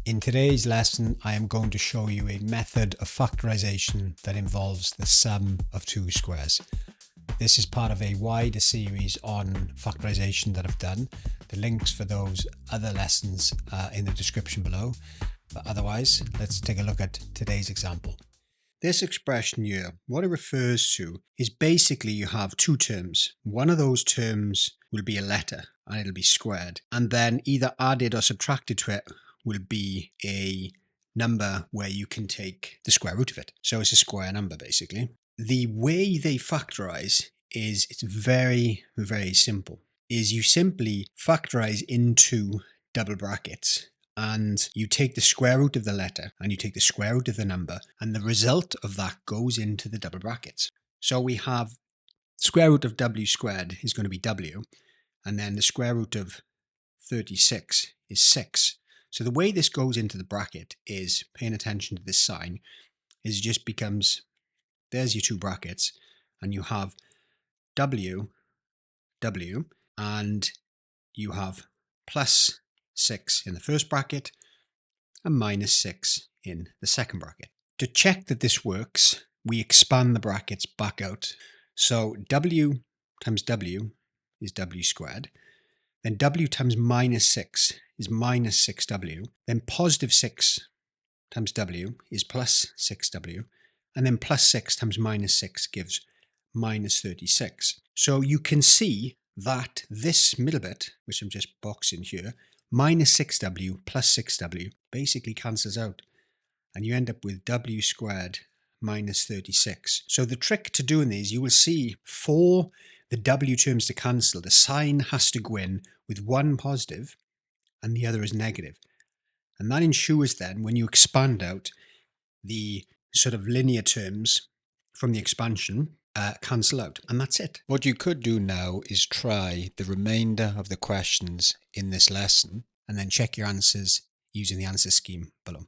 In today's lesson, I am going to show you a method of factorization that involves the sum of two squares. This is part of a wider series on factorization that I've done. The links for those other lessons are in the description below. But otherwise, let's take a look at today's example. This expression here, what it refers to is basically you have two terms. One of those terms will be a letter and it'll be squared, and then either added or subtracted to it will be a number where you can take the square root of it. So it's a square number basically. The way they factorize is it's very, very simple. Is you simply factorize into double brackets and you take the square root of the letter and you take the square root of the number, and the result of that goes into the double brackets. So we have square root of w squared is going to be w, and then the square root of 36 is 6. So the way this goes into the bracket is, paying attention to this sign, is it just becomes, there's your two brackets, and you have w, and you have plus 6 in the first bracket and minus 6 in the second bracket. To check that this works, we expand the brackets back out. So w times w is w squared. Then w times minus 6 is minus 6w. Then positive 6 times w is plus 6w. And then plus 6 times minus 6 gives minus 36. So you can see that this middle bit, which I'm just boxing here, minus 6w plus 6w basically cancels out. And you end up with w squared minus 36. So the trick to doing these, you will see for the w terms to cancel, the sign has to go in with one positive and the other is negative. And that ensures then when you expand out, the sort of linear terms from the expansion cancel out, and that's it. What you could do now is try the remainder of the questions in this lesson and then check your answers using the answer scheme below.